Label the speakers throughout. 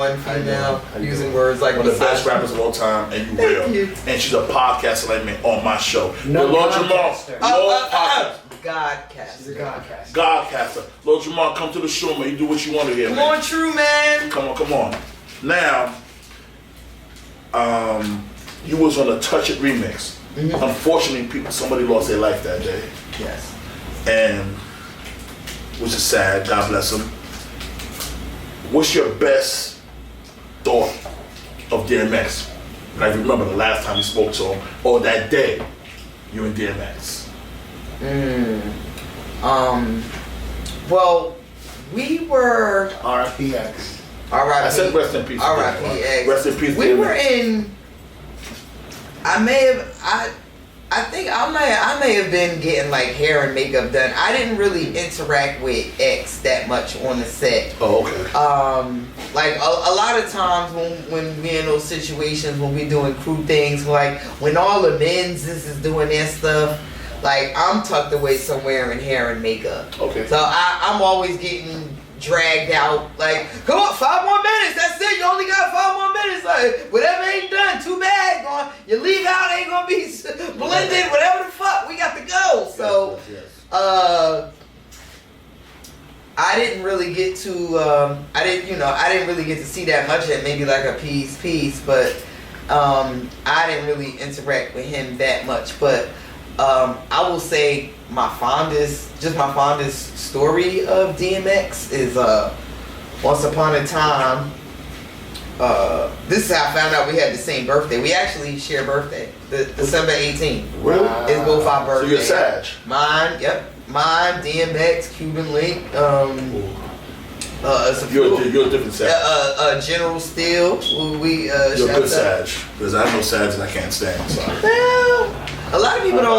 Speaker 1: one female using words like
Speaker 2: one of the best rappers of all time, and you real. And she's a podcaster like me on my show. No, Lord Jamal.
Speaker 1: Godcast.
Speaker 3: She's a Godcaster.
Speaker 2: Godcaster. Lord Jamal, come to the show, man. You do what you want to hear.
Speaker 1: Come on, true man.
Speaker 2: Come on. Now, you was on a Touch It remix. Unfortunately, somebody lost their life that day.
Speaker 1: Yes.
Speaker 2: And which is sad. God bless them. What's your best thought of DMX? Like, remember the last time you spoke to him, or that day you and DMX?
Speaker 1: Well, we were
Speaker 3: RPX.
Speaker 2: I said rest in peace.
Speaker 1: RIPX.
Speaker 2: Rest in peace.
Speaker 1: We were in. I think I may have been getting like hair and makeup done. I didn't really interact with X that much on the set.
Speaker 2: Oh, okay.
Speaker 1: Like a lot of times when we in those situations when we doing crew things, like when all the men's is doing their stuff, like I'm tucked away somewhere in hair and makeup.
Speaker 2: Okay.
Speaker 1: So I'm always getting dragged out, like, come on, 5 more minutes, that's it, you only got 5 more minutes, like, whatever ain't done, too bad, you leave out ain't gonna be blended, whatever the fuck, we got to go. So, I didn't really get to, I didn't really get to see that much of maybe like a piece, but, I didn't really interact with him that much, but, I will say my fondest story of DMX is once upon a time. This is how I found out we had the same birthday. We actually share birthday. December 18th.
Speaker 2: Really?
Speaker 1: Is both our birthdays.
Speaker 2: So you're Sag?
Speaker 1: Mine, yep. Mine, DMX, Cuban Link.
Speaker 2: You're a different Sag.
Speaker 1: General Steele. You're
Speaker 2: a good Sag, because I know Sags and I can't stand. Sorry.
Speaker 1: Well, a lot of people don't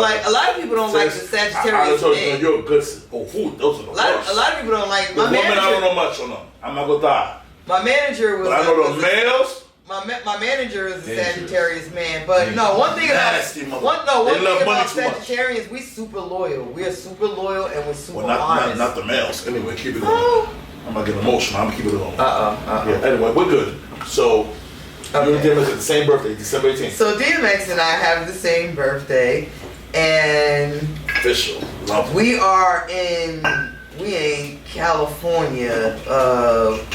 Speaker 1: like the Sagittarius men.
Speaker 2: You're a good. Those are the worst.
Speaker 1: A lot of people don't like.
Speaker 2: The women, I don't know much on them. I'm not gonna die.
Speaker 1: My manager was.
Speaker 2: But I know the males.
Speaker 1: My manager is a Sagittarius man, but no, one thing about Sagittarians, we super loyal. We are super loyal and we're super honest.
Speaker 2: Not the males. Anyway, keep it going. I'm not getting emotional. I'm gonna keep it going. Yeah. Anyway, we're good. So. You and DMX at the same birthday, December 18th.
Speaker 1: So DMX and I have the same birthday, and
Speaker 2: official.
Speaker 1: We in California,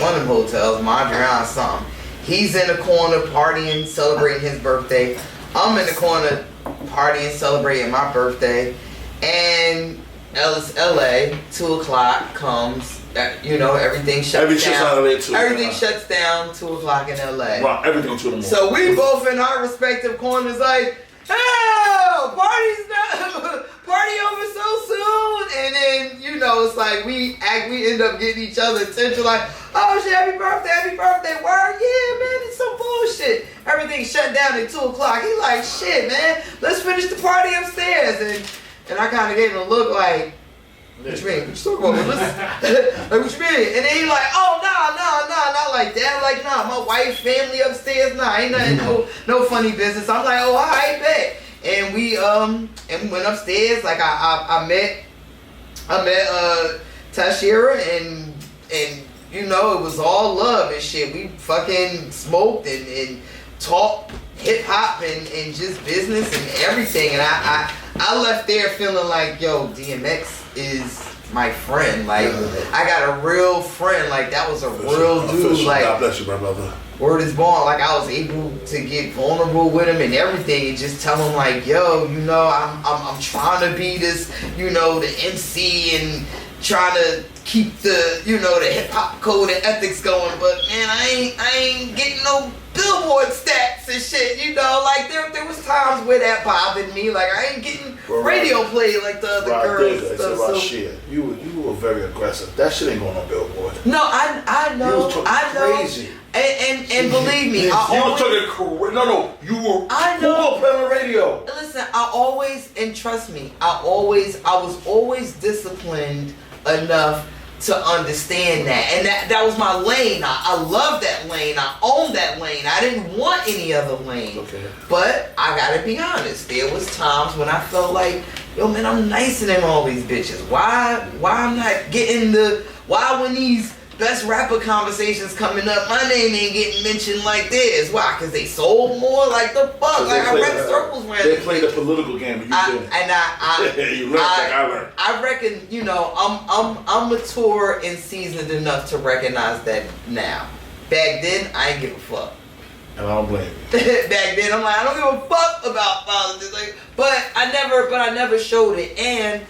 Speaker 1: one of them hotels, Mondrian something. He's in the corner partying, celebrating his birthday. I'm in the corner partying, celebrating my birthday, and LA, 2 o'clock comes. Everything shuts down. Everything shuts down 2 o'clock in LA.
Speaker 2: Right, everything 2 in the morning.
Speaker 1: So we both in our respective corners, like, oh, party over so soon, and then it's like we end up getting each other attention, like, oh shit, happy birthday, word, yeah, man, it's some bullshit. Everything shut down at 2 o'clock. He like, shit, man, let's finish the party upstairs, and I kind of gave him a look like. What you mean? What you talking about? Like, what you mean? And then he like, oh, nah, not like that. Like, nah, my wife, family upstairs, nah, ain't nothing, no funny business. I'm like, oh, all right, bet. And we went upstairs. Like, I met Tashira, and it was all love and shit. We fucking smoked and talked hip hop and just business and everything. And I left there feeling like, yo, DMX is my friend. Like, I got a real friend. Like, that was a real dude. Like,
Speaker 2: God bless you, my brother.
Speaker 1: Word is born. Like, I was able to get vulnerable with him and everything, and just tell him like, yo, I'm trying to be this, the MC and trying to keep the, the hip hop code and ethics going. But man, I ain't getting no Billboard stats and shit, like there was times where that bothered me, like I ain't getting radio play like the other girls.
Speaker 2: You were very aggressive. That shit ain't going on Billboard.
Speaker 1: No, I know,
Speaker 2: crazy.
Speaker 1: And believe me,
Speaker 2: you were on the radio.
Speaker 1: Listen, I always, and trust me, I was always disciplined enough to understand that, and that was my lane. I love that lane. I own that lane. I didn't want any other lane.
Speaker 2: Okay.
Speaker 1: But I gotta be honest. There was times when I felt like, yo, man, I'm nicer than all these bitches. Why I'm not getting why when these best rapper conversations coming up, my name ain't getting mentioned like this. Why? Because they sold more? Like the fuck? Like I read circles around.
Speaker 2: They played the political game, and you didn't.
Speaker 1: And
Speaker 2: You learned like I learned.
Speaker 1: I reckon, you know, I'm mature and seasoned enough to recognize that now. Back then, I ain't give a fuck.
Speaker 2: And I don't blame you.
Speaker 1: Back then, I'm like, I don't give a fuck about politics. Like, but I never showed it, and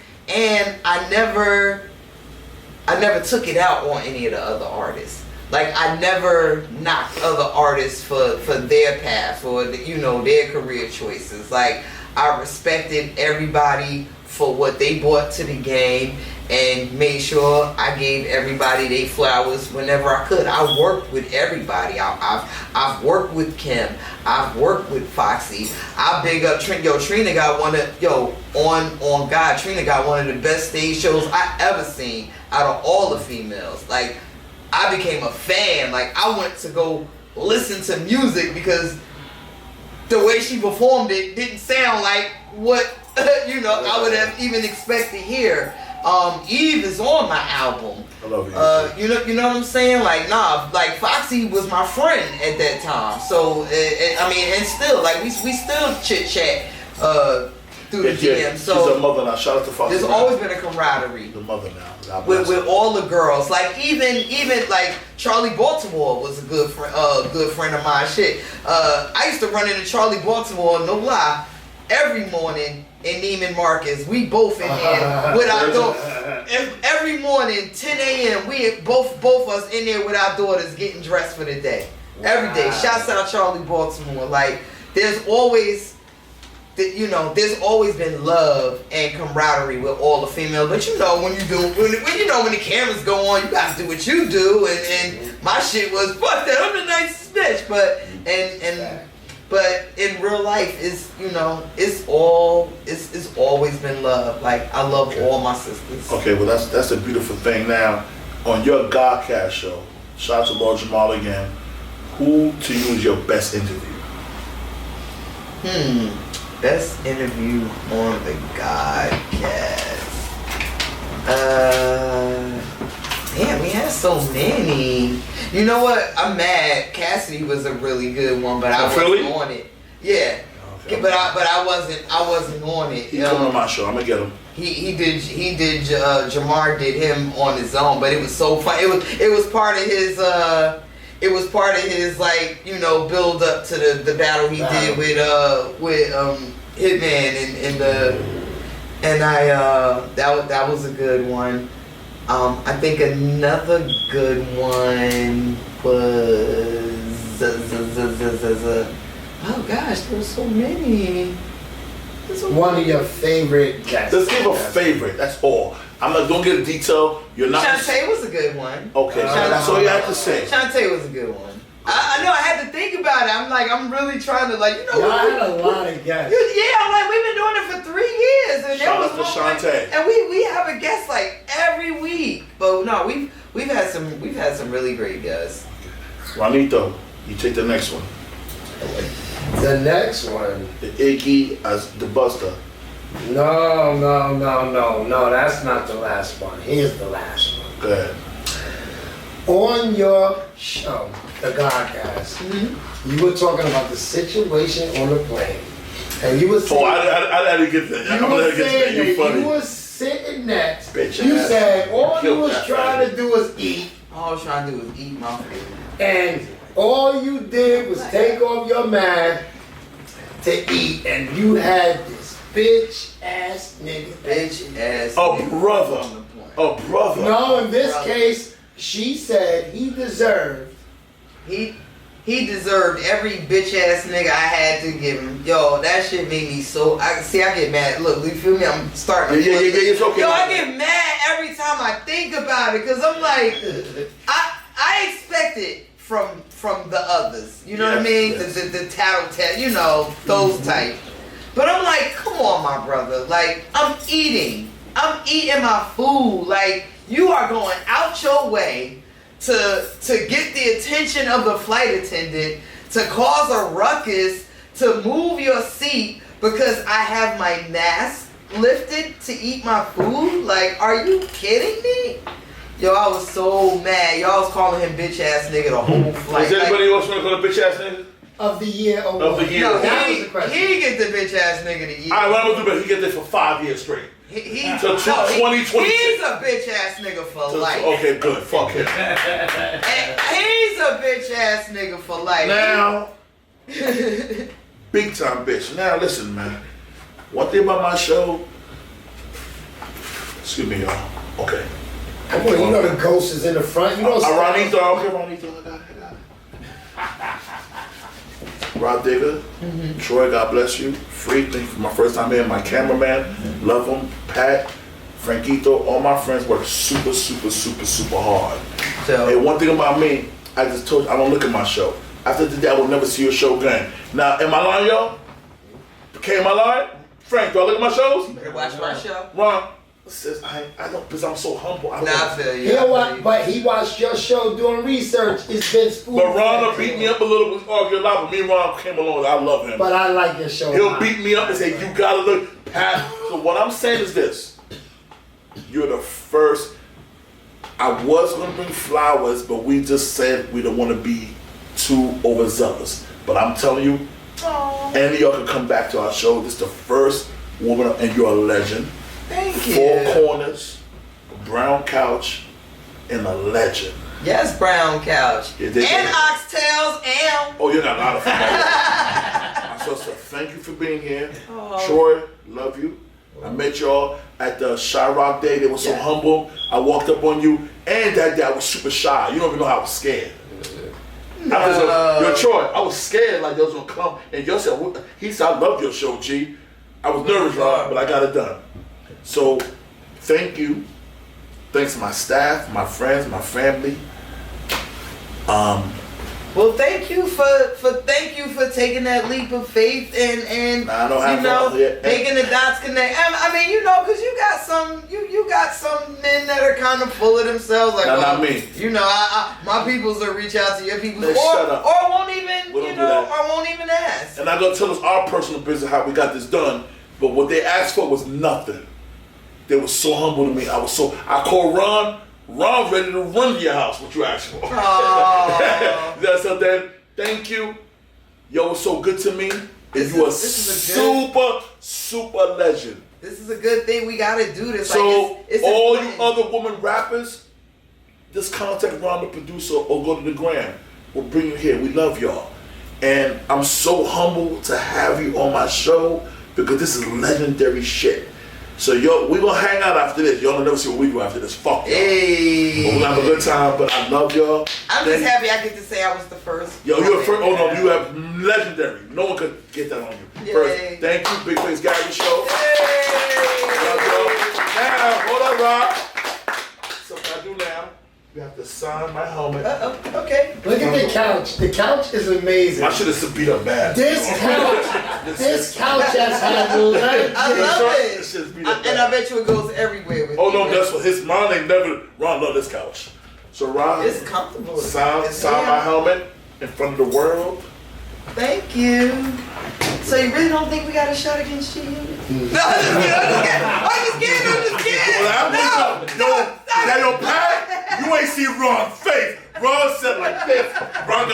Speaker 1: I never took it out on any of the other artists. Like I never knocked other artists for their path or their career choices. Like I respected everybody for what they brought to the game and made sure I gave everybody their flowers whenever I could. I worked with everybody. I've worked with Kim. I've worked with Foxy. I big up Trina. Trina got one of on God. Trina got one of the best stage shows I ever seen out of all the females. Like I became a fan. Like I went to go listen to music because the way she performed it didn't sound like what I would have even expected to hear. Eve is on my album.
Speaker 2: I love you.
Speaker 1: You know what I'm saying? Like like Foxy was my friend at that time. So and still like we still chit chat through the DM. So
Speaker 2: she's a mother now. Shout out to Foxy.
Speaker 1: There's always been a camaraderie.
Speaker 2: The mother now.
Speaker 1: With all the girls, like even like Charlie Baltimore was a good friend of mine. Shit, I used to run into Charlie Baltimore, no lie, every morning in Neiman Marcus. We both in there with our daughters. Every morning, 10 a.m. We both us in there with our daughters getting dressed for the day. Wow. Every day. Shouts out Charlie Baltimore. Like there's always been love and camaraderie with all the females. But when the cameras go on, you gotta do what you do. And my shit was fuck that. I'm the nicest bitch. But but in real life, it's always been love. Like I love all my sisters.
Speaker 2: Okay, well that's a beautiful thing. Now, on your GODCAST show, shout out to Lord Jamal again. Who to you is your best interview?
Speaker 1: Best interview on the GODCAST. Damn, we had so many. You know what? I'm mad. Cassidy was a really good one, but I wasn't on it. Yeah, okay. But I wasn't on it.
Speaker 2: He coming on my show. I'm gonna get him.
Speaker 1: He did. Jamar did him on his own, but it was so fun. It was part of his. It was part of his build up to the battle he did with Hitman and that was a good one. I think another good one was oh gosh, there were so many.
Speaker 3: One of your favorite guests.
Speaker 2: Let's give a favorite. That's all. I'm not. Don't get a detail. You're not.
Speaker 1: Shantae was a good one.
Speaker 2: Okay, that's all you have to say.
Speaker 1: Shantae was a good one. I know. I had to think about it. I'm really trying to
Speaker 3: I had a lot of guests.
Speaker 1: Yeah, I'm like we've been doing it for 3 years, and
Speaker 2: shout out to Shantae.
Speaker 1: And we have a guest like every week. But no, we've had some really great guests.
Speaker 2: Juanito, you take the next one.
Speaker 3: The next one.
Speaker 2: The Iggy as the Buster.
Speaker 3: No, that's not the last one. Here's the last one.
Speaker 2: Go ahead.
Speaker 3: On your show, the GODCAST, you were talking about the situation on the plane. And you were saying...
Speaker 2: Oh, I didn't get that.
Speaker 3: You were saying that you were sitting next. You said all you was trying to do was eat.
Speaker 1: All I was trying to do was eat my food.
Speaker 3: And all you did was take off your mask to eat. And you had this bitch ass nigga.
Speaker 2: A brother.
Speaker 3: No, in this case, she said he deserved.
Speaker 1: He deserved every bitch ass nigga I had to give him. Yo, that shit made me so. I get mad. Look, you feel me? I'm starting.
Speaker 2: Yeah, it's okay.
Speaker 1: Yo, I get mad every time I think about it because I'm like, I expect it from the others. You know what I mean? Yes. The tattle, those type. But I'm like, come on, my brother. Like, I'm eating my food. Like, you are going out your way to get the attention of the flight attendant, to cause a ruckus, to move your seat because I have my mask lifted to eat my food. Like, are you kidding me? Yo, I was so mad. Y'all was calling him bitch ass nigga the whole flight.
Speaker 2: Does anybody else want to call a bitch ass nigga?
Speaker 3: Of the year award.
Speaker 2: Of the year.
Speaker 1: No,
Speaker 3: That was the question.
Speaker 1: he get the bitch ass nigga the year.
Speaker 2: All right, what I'm gonna do, but he get this for 5 years straight.
Speaker 1: He's
Speaker 2: So 2026.
Speaker 1: He's a bitch ass nigga for life.
Speaker 2: Okay, good. Fuck him.
Speaker 1: He's a bitch ass nigga for life.
Speaker 2: Now, big time bitch. Now listen, man. One thing about my show. Excuse me, y'all. Okay.
Speaker 3: Come on, you know the ghost is in the front. You know.
Speaker 2: Ronito, okay, Ronito. I got it. Rah Digga, Troy, God bless you. Free, thank you for my first time here. My cameraman, love him. Pat, Frankito, all my friends work super, super, super, super hard.
Speaker 1: So,
Speaker 2: Hey, one thing about me, I just told you, I don't look at my show. After today, I will never see your show again. Now, am I lying, y'all? Okay, am I lying? Frank, do I look at my shows?
Speaker 1: better watch my show.
Speaker 2: Ron says, I don't, because I'm so humble. I don't.
Speaker 1: Nah, I feel you.
Speaker 3: You know what? But he watched your show doing research. It's been spoon.
Speaker 2: But Ron will beat me up a little. We argue a lot, but me and Ron came along. I love him.
Speaker 3: But I like your show.
Speaker 2: He'll beat me up and say, you gotta look, Pat. So what I'm saying is this. You're the first. I was gonna bring flowers, but we just said we don't want to be too overzealous. But I'm telling you, any of y'all can come back to our show. This is the first woman, and you're a legend.
Speaker 1: Thank you.
Speaker 2: 4 corners, brown couch, and a legend.
Speaker 1: Yes, brown couch.
Speaker 2: Yeah,
Speaker 1: and
Speaker 2: they-
Speaker 1: oxtails and.
Speaker 2: Oh, you got a lot of fun. So thank you for being here.
Speaker 1: Oh.
Speaker 2: Troy, love you. I met y'all at the Rock Day. They were so humble. I walked up on you, and that day I was super shy. You don't even know how I was scared. Yo, Troy, I was scared like they was gonna come. And you said, he said, I love your show, G. I was nervous, Ron, but I got it done. So, thank you. Thanks to my staff, my friends, my family.
Speaker 1: Well, thank you for taking that leap of faith and
Speaker 2: Nah, I don't have no- yeah.
Speaker 1: making the dots connect. I mean, you know, because you got some men that are kind of full of themselves. Like,
Speaker 2: Nah, not me.
Speaker 1: You know, my peoples will reach out to your peoples,
Speaker 2: Man, shut up.
Speaker 1: or won't even,
Speaker 2: We don't
Speaker 1: you
Speaker 2: do
Speaker 1: know,
Speaker 2: that.
Speaker 1: or won't even ask.
Speaker 2: And I'm gonna tell us our personal business how we got this done. But what they asked for was nothing. They were so humble to me. I called Ron. Ron ready to run to your house. What you asked for? So then, thank you. Yo was so good to me. And you are super legend.
Speaker 1: This is a good thing. We gotta do this.
Speaker 2: So
Speaker 1: like, it's
Speaker 2: all
Speaker 1: important.
Speaker 2: you other women rappers, just contact Ron the producer or go to the gram. We'll bring you here. We love y'all. And I'm so humbled to have you on my show because this is legendary shit. So yo, we gonna hang out after this. Y'all will never see what we do after this. Fuck y'all.
Speaker 1: Hey.
Speaker 2: But we're gonna have a good time, but I love y'all.
Speaker 1: I'm just happy I get to say I was the first.
Speaker 2: Yo, you're the first. Oh no, you have legendary. No one could get that on you.
Speaker 1: Yay.
Speaker 2: First, thank you, Big Face Gary Show.
Speaker 1: Hey.
Speaker 2: Love y'all. Now, hold on, Rob. Something I do now. You have to sign my helmet.
Speaker 1: Okay.
Speaker 3: Look at the couch. The couch is amazing.
Speaker 2: I should have beat up bad.
Speaker 3: This couch has handles.
Speaker 1: I love it.
Speaker 2: This shit's beat
Speaker 1: And
Speaker 2: up bad.
Speaker 1: I bet you it goes everywhere with
Speaker 2: Oh
Speaker 1: you.
Speaker 2: no, that's what his mom ain't never. Ron love this couch. So Ron,
Speaker 1: It's comfortable.
Speaker 2: sign my helmet in front of the world.
Speaker 1: Thank you. So you really don't think we got a shot against you? No, I'm just kidding.
Speaker 2: Now your Pat, you ain't see Ron's face. Ron said like this. Ron,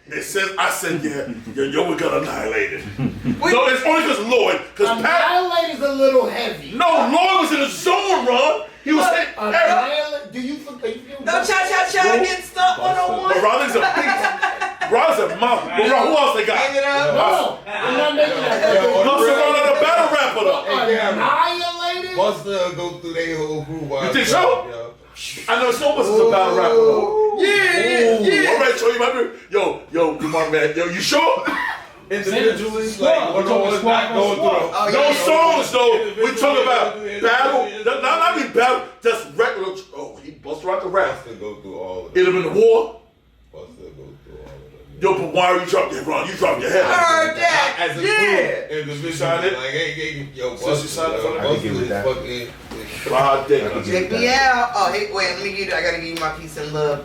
Speaker 2: it says, I said, yeah, yo, we got annihilated. No, it's only because Lloyd, because Pat.
Speaker 3: Annihilate is a little heavy.
Speaker 2: No, Lloyd was in the zone, Ron. He was saying,
Speaker 3: Annihilate? Do you feel?
Speaker 1: No cha-cha-cha against stuff 101.
Speaker 2: but Ron is a big. Ron's a mouth. But Ron, who else they got?
Speaker 1: Hang it up.
Speaker 3: No, I'm not making that.
Speaker 2: No, so Ron not a battle rapper though.
Speaker 3: Annihilated?
Speaker 4: Busta go through their whole group.
Speaker 2: You think so? I know Snowbus is a battle rapper though.
Speaker 1: Yeah.
Speaker 2: All right, show you my yo, come on, man. Yo, you sure?
Speaker 4: Individually, like, we're not going through
Speaker 2: No songs though. We talk about battle. Not even battle. Just regular. Oh, he bust right the rap.
Speaker 4: Busta go through all of
Speaker 2: It'd
Speaker 4: them.
Speaker 2: have been the war.
Speaker 4: Busta go through all of them.
Speaker 2: Yo, but why you dropped that, Ron? You dropped your head.
Speaker 1: I heard that.
Speaker 4: As a
Speaker 1: Yeah.
Speaker 4: group, individually,
Speaker 2: signed it?
Speaker 4: like, hey, yo,
Speaker 2: So she signed it for the-
Speaker 4: Busta
Speaker 5: I can
Speaker 4: is
Speaker 5: that.
Speaker 4: fucking.
Speaker 2: Rah Digga.
Speaker 1: Check me out. Oh, hey, wait. Let me give you. I gotta give you my peace and love.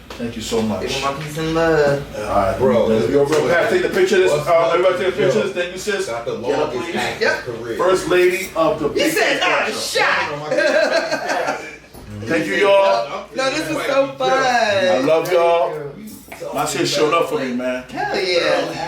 Speaker 2: Thank you so much.
Speaker 1: Give me my peace and love.
Speaker 2: Alright,
Speaker 4: Bro,
Speaker 2: yo, bro, Pat, take the picture of this. Everybody take a picture of
Speaker 4: Yo.
Speaker 2: this. Thank you, sis.
Speaker 4: Got the
Speaker 2: Get up,
Speaker 4: longest
Speaker 2: please.
Speaker 4: acting
Speaker 1: Yep.
Speaker 4: career.
Speaker 2: First lady of the
Speaker 1: He said not a shot.
Speaker 2: Thank you, y'all.
Speaker 1: No, this was so fun.
Speaker 2: I love y'all. My shit showed up for me, man.
Speaker 1: Hell yeah.